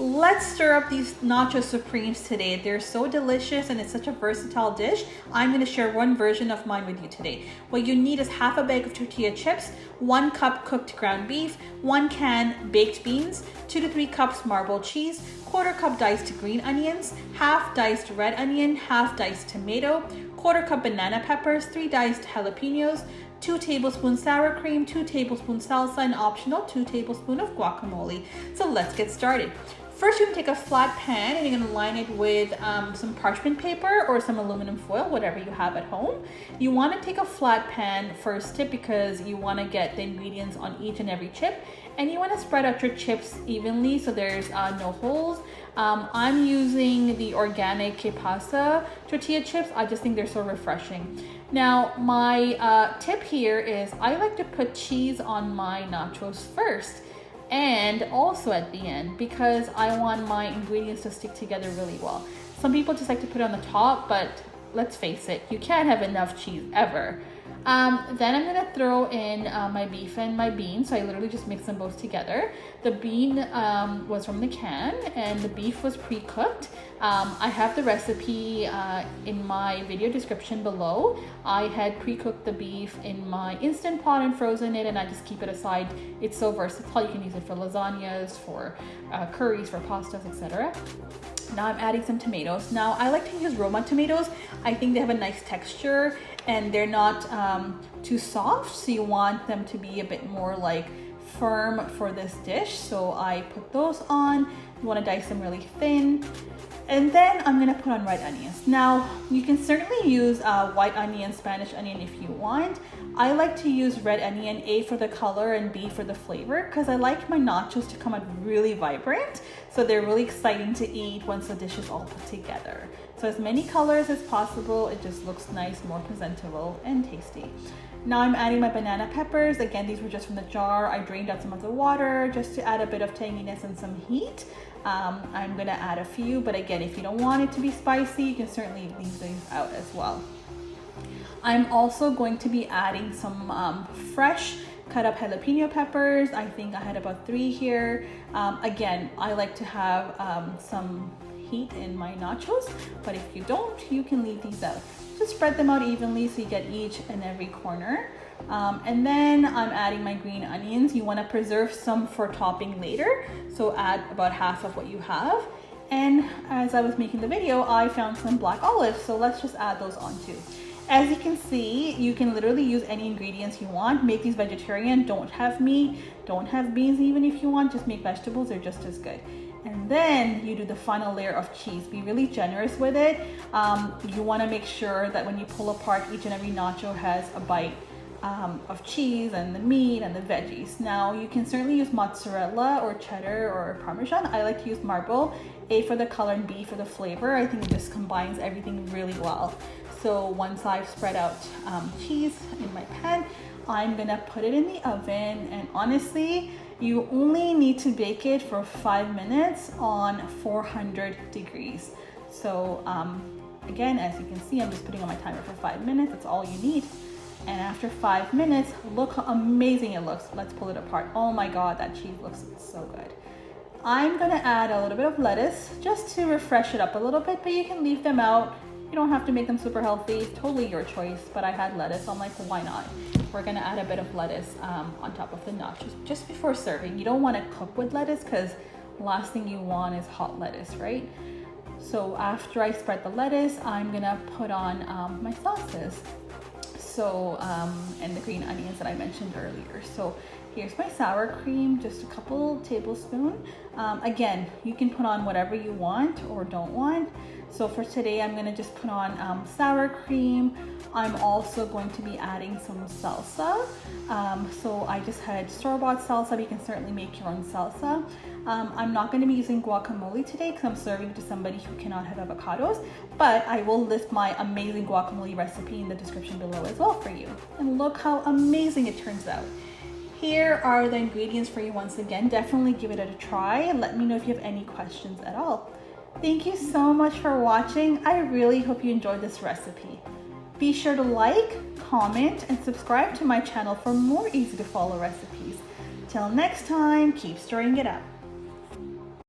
Let's stir up these Nacho Supremes today. They're so delicious and it's such a versatile dish. I'm going to share one version of mine with you today. What you need is half a bag of tortilla chips, 1 cup cooked ground beef, 1 can baked beans, 2 to 3 cups marbled cheese, 1/4 cup diced green onions, half diced red onion, half diced tomato, 1/4 cup banana peppers, 3 diced jalapeños, 2 tablespoons sour cream, 2 tablespoons salsa, and optional 2 tablespoons of guacamole. So let's get started. First, you're gonna take a flat pan and you're gonna line it with some parchment paper or some aluminum foil, whatever you have at home. You wanna take a flat pan first tip because you wanna get the ingredients on each and every chip, and you wanna spread out your chips evenly so there's no holes. I'm using the organic que pasa tortilla chips. I just think they're so refreshing. Now, my tip here is I like to put cheese on my nachos first and also at the end because I want my ingredients to stick together really well. Some people just like to put it on the top, but let's face it, you can't have enough cheese ever. Then I'm gonna throw in my beef and my bean. So I literally just mix them both together. The bean was from the can and the beef was pre-cooked. I have the recipe in my video description below. I had pre-cooked the beef in my Instant Pot and frozen it, and I just keep it aside. It's so versatile. You can use it for lasagnas, for curries, for pastas, etc. Now I'm adding some tomatoes. Now I like to use Roma tomatoes. I think they have a nice texture and they're not too soft, so you want them to be a bit more like firm for this dish. So I put those on. You want to dice them really thin. And then I'm gonna put on red onions. Now, you can certainly use white onion, Spanish onion if you want. I like to use red onion, A for the color and B for the flavor, because I like my nachos to come out really vibrant. So they're really exciting to eat once the dish is all put together. So as many colors as possible, it just looks nice, more presentable and tasty. Now I'm adding my banana peppers. Again, these were just from the jar. I drained out some of the water just to add a bit of tanginess and some heat. I'm gonna add a few, but again, if you don't want it to be spicy, you can certainly leave these out as well. I'm also going to be adding some fresh cut up jalapeno peppers. I think I had about 3 here. Again, I like to have some heat in my nachos, but if you don't, you can leave these out. Just spread them out evenly so you get each and every corner. And then I'm adding my green onions. You want to preserve some for topping later, so add about half of what you have. And as I was making the video, I found some black olives, so let's just add those on too. As you can see, you can literally use any ingredients you want. Make these vegetarian, don't have meat, don't have beans even if you want, just make vegetables, they're just as good. And then you do the final layer of cheese. Be really generous with it. You want to make sure that when you pull apart, each and every nacho has a bite of cheese and the meat and the veggies. Now you can certainly use mozzarella or cheddar or Parmesan. I like to use marble, A for the color and B for the flavor. I think it just combines everything really well. So once I've spread out cheese in my pan, I'm gonna put it in the oven, and honestly, you only need to bake it for 5 minutes on 400 degrees. So again, as you can see, I'm just putting on my timer for 5 minutes. That's all you need. And after 5 minutes, look how amazing it looks. Let's pull it apart. Oh my God, that cheese looks so good. I'm gonna add a little bit of lettuce just to refresh it up a little bit, but you can leave them out. You don't have to make them super healthy, totally your choice, but I had lettuce, so I'm like, why not? We're gonna add a bit of lettuce on top of the nachos just before serving. You don't wanna cook with lettuce because last thing you want is hot lettuce, right? So after I spread the lettuce, I'm gonna put on my sauces. So, and the green onions that I mentioned earlier. So here's my sour cream, just a couple tablespoons. Again, you can put on whatever you want or don't want. So for today, I'm gonna just put on sour cream. I'm also going to be adding some salsa. So I just had store-bought salsa, but you can certainly make your own salsa. I'm not gonna be using guacamole today because I'm serving to somebody who cannot have avocados, but I will list my amazing guacamole recipe in the description below as well for you. And look how amazing it turns out. Here are the ingredients for you once again. Definitely give it a try and let me know if you have any questions at all. Thank you so much for watching. I really hope you enjoyed this recipe. Be sure to like, comment, and subscribe to my channel for more easy to follow recipes. Till next time, keep stirring it up.